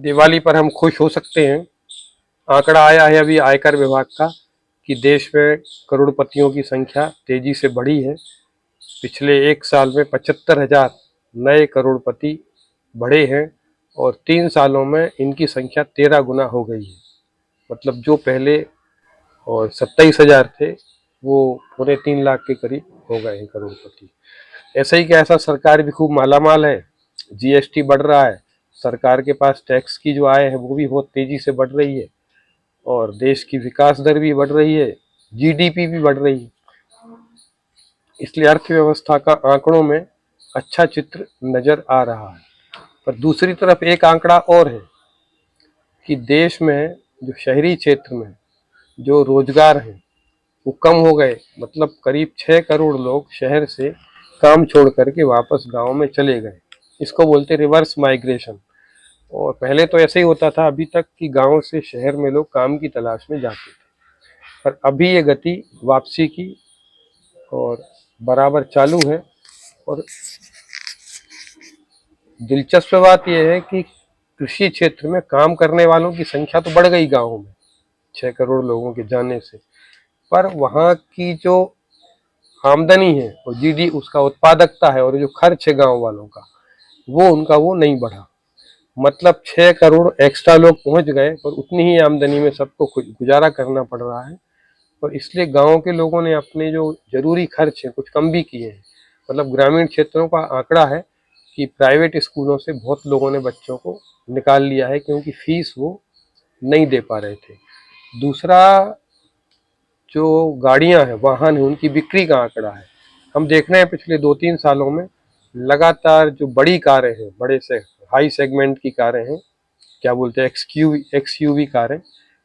दिवाली पर हम खुश हो सकते हैं। आंकड़ा आया है अभी आयकर विभाग का कि देश में करोड़पतियों की संख्या तेजी से बढ़ी है। पिछले एक साल में 75,000 नए करोड़पति बढ़े हैं और 3 सालों में इनकी संख्या 13 गुना हो गई है। मतलब जो पहले और 27,000 थे वो 3.25 लाख के करीब हो गए हैं करोड़पति। ऐसा ही क्या, ऐसा सरकार भी खूब मालामाल है। जीएसटी बढ़ रहा है, सरकार के पास टैक्स की जो आय है वो भी बहुत तेजी से बढ़ रही है और देश की विकास दर भी बढ़ रही है, जीडीपी भी बढ़ रही है। इसलिए अर्थव्यवस्था का आंकड़ों में अच्छा चित्र नजर आ रहा है। पर दूसरी तरफ एक आंकड़ा और है कि देश में जो शहरी क्षेत्र में जो रोजगार है वो कम हो गए। मतलब करीब 6 करोड़ लोग शहर से काम छोड़ करके वापस गांव में चले गए। इसको बोलते रिवर्स माइग्रेशन। और पहले तो ऐसे ही होता था अभी तक कि गांव से शहर में लोग काम की तलाश में जाते थे, पर अभी ये गति वापसी की और बराबर चालू है। और दिलचस्प बात यह है कि कृषि क्षेत्र में काम करने वालों की संख्या तो बढ़ गई गाँव में 6 करोड़ लोगों के जाने से, पर वहाँ की जो आमदनी है और जीडी उसका उत्पादकता है और जो खर्च है गांव वालों का वो नहीं बढ़ा। मतलब 6 करोड़ एक्स्ट्रा लोग पहुंच गए पर उतनी ही आमदनी में सबको गुजारा करना पड़ रहा है। और इसलिए गांव के लोगों ने अपने जो जरूरी खर्च है कुछ कम भी किए हैं। मतलब ग्रामीण क्षेत्रों का आंकड़ा है कि प्राइवेट स्कूलों से बहुत लोगों ने बच्चों को निकाल लिया है क्योंकि फीस वो नहीं दे पा रहे थे। दूसरा, जो गाड़ियां हैं, वाहन है, उनकी बिक्री का आंकड़ा है। हम देख रहे हैं पिछले 2-3 सालों में लगातार जो बड़ी कारें हैं, बड़े से हाई सेगमेंट की कारें हैं, क्या बोलते हैं एक्सयूवी कारें,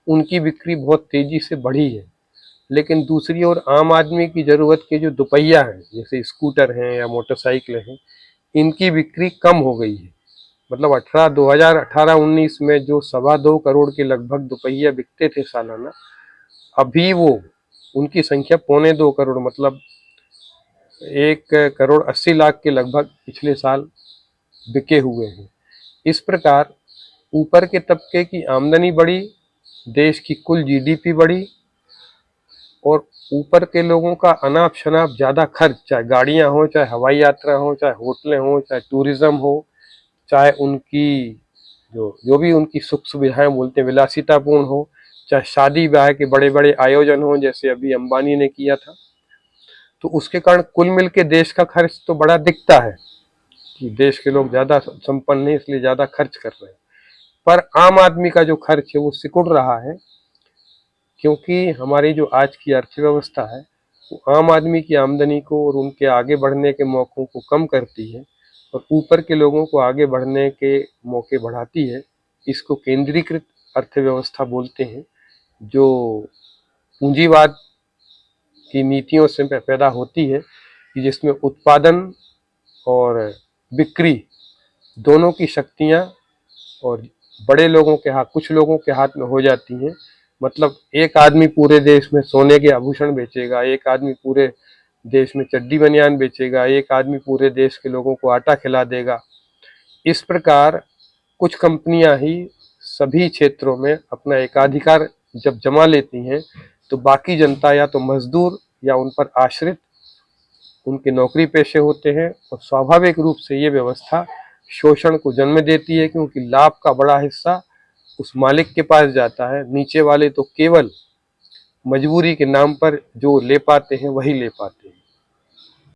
उनकी बिक्री बहुत तेजी से बढ़ी है। लेकिन दूसरी ओर आम आदमी की जरूरत के जो दुपहिया हैं जैसे स्कूटर हैं या मोटरसाइकिलें हैं, इनकी बिक्री कम हो गई है। मतलब 2018-19 में जो 2.25 करोड़ के लगभग दुपहिया बिकते थे सालाना, अभी वो उनकी संख्या 2.25 करोड़, मतलब 1,80,00,000 के लगभग पिछले साल बिके हुए हैं। इस प्रकार ऊपर के तबके की आमदनी बढ़ी, देश की कुल जीडीपी बढ़ी और ऊपर के लोगों का अनाप शनाप ज्यादा खर्च, चाहे गाड़ियां हो, चाहे हवाई यात्रा हो, चाहे होटलें हो, चाहे टूरिज्म हो, चाहे उनकी जो जो भी उनकी सुख सुविधाएं बोलते हैं विलासितापूर्ण हो, चाहे शादी ब्याह के बड़े बड़े आयोजन हो जैसे अभी अंबानी ने किया था। तो उसके कारण कुल मिल के देश का खर्च तो बड़ा दिखता है कि देश के लोग ज्यादा संपन्न है इसलिए ज्यादा खर्च कर रहे हैं, पर आम आदमी का जो खर्च है वो सिकुड़ रहा है। क्योंकि हमारी जो आज की अर्थव्यवस्था है वो आम आदमी की आमदनी को और उनके आगे बढ़ने के मौकों को कम करती है और ऊपर के लोगों को आगे बढ़ने के मौके बढ़ाती है। इसको केंद्रीकृत अर्थव्यवस्था बोलते हैं, जो पूंजीवाद की नीतियों से पैदा होती है कि जिसमें उत्पादन और बिक्री दोनों की शक्तियां और बड़े लोगों के हाथ, कुछ लोगों के हाथ में हो जाती हैं। मतलब एक आदमी पूरे देश में सोने के आभूषण बेचेगा, एक आदमी पूरे देश में चड्डी बनियान बेचेगा, एक आदमी पूरे देश के लोगों को आटा खिला देगा। इस प्रकार कुछ कंपनियां ही सभी क्षेत्रों में अपना एकाधिकार जब जमा लेती हैं तो बाकी जनता या तो मजदूर या उन पर आश्रित उनके नौकरी पेशे होते हैं और स्वाभाविक रूप से ये व्यवस्था शोषण को जन्म देती है क्योंकि लाभ का बड़ा हिस्सा उस मालिक के पास जाता है। नीचे वाले तो केवल मजबूरी के नाम पर जो ले पाते हैं वही ले पाते हैं।